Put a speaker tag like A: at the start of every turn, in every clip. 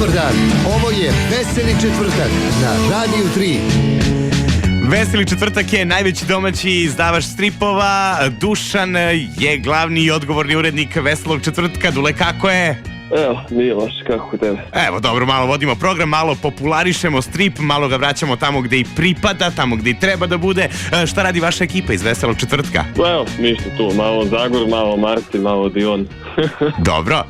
A: Dobar dan, ovo je Veseli četvrtak na Radiju 3.
B: Veseli četvrtak je najveći domaći izdavač stripova. Dušan je glavni i odgovorni urednik Veselog četvrtka. Dule, kako je?
C: Evo, nije loše, kako kod tebe?
B: Evo, dobro, malo vodimo program, malo popularišemo strip, malo ga vraćamo tamo gde i pripada, tamo gde i treba da bude. Šta radi vaša ekipa iz Veselog četvrtka?
C: Evo, ništa tu, malo Zagor, malo Marti, malo Dion.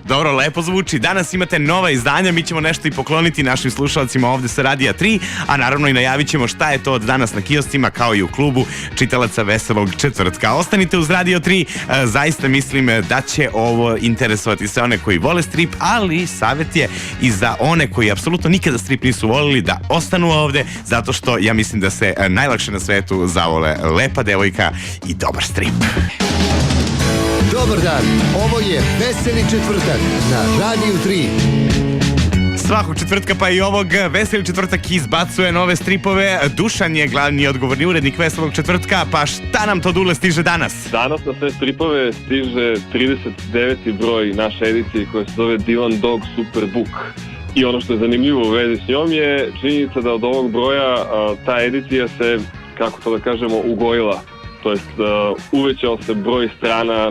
B: Dobro, lepo zvuči. Danas imate nova izdanja, mi ćemo nešto i pokloniti našim slušalcima ovde sa Radija 3, a naravno i najavit ćemo šta je to od danas na kioscima, kao i u klubu čitalaca Veselog četvrtka. Ostanite uz Radio 3, zaista mislim da će ovo interesovati sve one koji vole strip, ali savjet je i za one koji apsolutno nikada strip nisu volili da ostanu ovde, zato što ja mislim da se najlakše na svetu zavole lepa devojka i dobar strip.
A: Dobar dan, ovo je Veseli četvrtak na Radiju 3.
B: Svakog četvrtka pa i ovog Veseli četvrtak izbacuje nove stripove. Dušan je glavni i odgovorni urednik Veselog četvrtka, pa šta nam to, Dule, stiže danas?
C: Danas na sve stripove stiže 39. broj naše edicije koja se zove Dylan Dog Superbook. I ono što je zanimljivo u vezi s njom je činjenica da od ovog broja ta edicija se, kako to da kažemo, ugojila. To jest uvećao se broj strana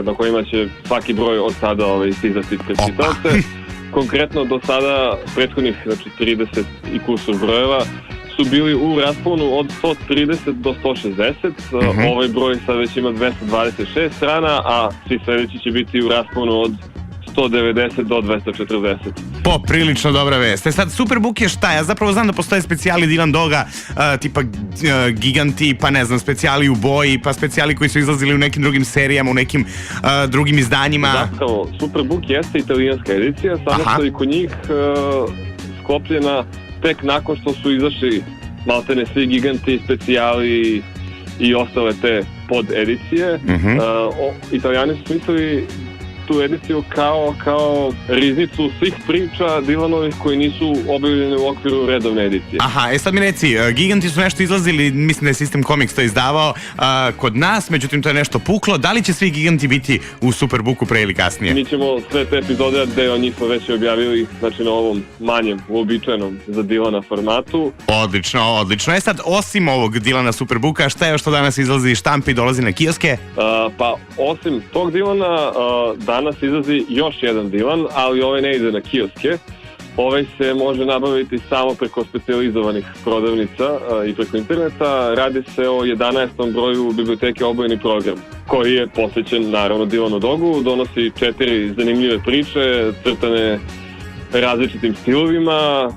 C: na kojima će svaki broj od sada stizati pred čitaoce. Konkretno do sada prethodnih 30 i kusur brojeva su bili u rasponu od 130 do 160. Ovaj broj sad već ima 226 strana, a svi sledeći će biti u rasponu od 190 do 240.
B: Poprilično dobra vest. Sad, Superbook je šta? Ja zapravo znam da postoje specijali Dylan Doga, tipa Giganti, pa ne znam, specijali u boji, pa specijali koji su izlazili u nekim drugim serijama, u nekim drugim izdanjima.
C: Zapravo, Superbook jeste italijanska edicija, samo što i kod njih sklopljena tek nakon što su izašli maltene svi Giganti, specijali i ostale te podedicije. Italijani su mislili tu ediciju kao riznicu svih priča Dylanovih koji nisu objavljene u okviru redovne edicije.
B: Aha, sad mi reci, Giganti su nešto izlazili, mislim da je System Comics to izdavao kod nas, međutim to je nešto puklo. Da li će svi Giganti biti u Superbooku pre ili kasnije?
C: Mi ćemo sve te epizode, deo njih smo već objavili, znači na ovom manjem, uobičajenom za Dylana formatu.
B: Odlično. Sad, osim ovog Dylana Superbooka, šta je još što danas izlazi štampi i dolazi na kioske?
C: Pa, osim tog Dylana, danas izlazi još jedan Dylan, ali ovaj ne ide na kioske. Ovaj se može nabaviti samo preko specijalizovanih prodavnica i preko interneta. Radi se o 11. broju biblioteke Obojeni program, koji je posvećen naravno Dylanu Dogu. Donosi 4 zanimljive priče, crtane različitim stilovima.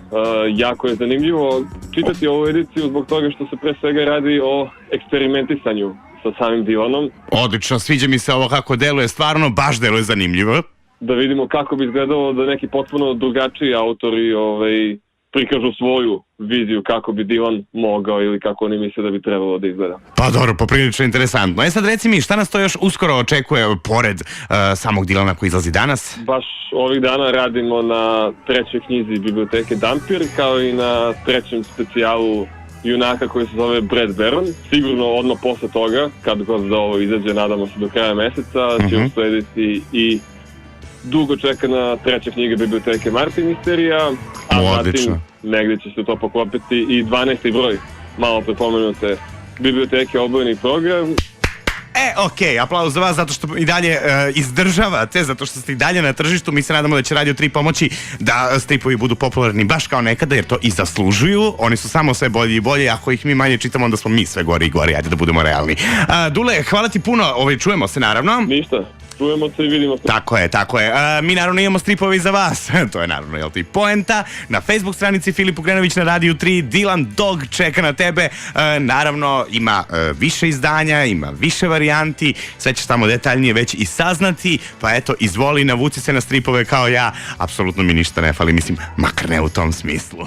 C: Jako je zanimljivo čitati ovu ediciju zbog toga što se pre svega radi o eksperimentisanju sa samim Dylanom.
B: Odlično, sviđa mi se ovo kako deluje, stvarno baš deluje zanimljivo.
C: Da vidimo kako bi izgledalo da neki potpuno drugačiji autori prikažu svoju viziju kako bi Dylan mogao ili kako oni misle da bi trebalo da izgleda.
B: Pa dobro, poprilično interesantno. Sad reci mi, šta nas to još uskoro očekuje pored samog Dylana koji izlazi danas?
C: Baš ovih dana radimo na trećoj knjizi biblioteke Dampir, kao i na trećem specijalu junaka koji se zove Brad Baron. Sigurno odmah posle toga, kad god da ovo izađe, nadamo se do kraja meseca, će uslediti i dugo čekana treća knjiga biblioteke Marti Misterija, a zatim negdje će se to poklopiti i 12. broj malo prepomenute biblioteke Obojeni program.
B: Okej, aplauz za vas zato što i dalje izdržavate, zato što ste i dalje na tržištu. Mi se nadamo da će Radio 3 pomoći da stripovi budu popularni baš kao nekada, jer to i zaslužuju. Oni su samo sve bolji i bolji, ako ih mi manje čitamo, onda smo mi sve gori i gori, ajde da budemo realni. Dule, hvala ti puno, čujemo se naravno.
C: Ništa. Čujemo se i vidimo se.
B: Tako je. Mi naravno imamo stripove i za vas. To je naravno, jel ti, poenta. Na Facebook stranici Filip Ugrenović na Radiju 3. Dylan Dog čeka na tebe. Naravno, ima više izdanja, ima više varijanti. Sve ćeš tamo detaljnije već i saznati. Pa eto, izvoli, navuci se na stripove kao ja. Apsolutno mi ništa ne fali, mislim, makar ne u tom smislu.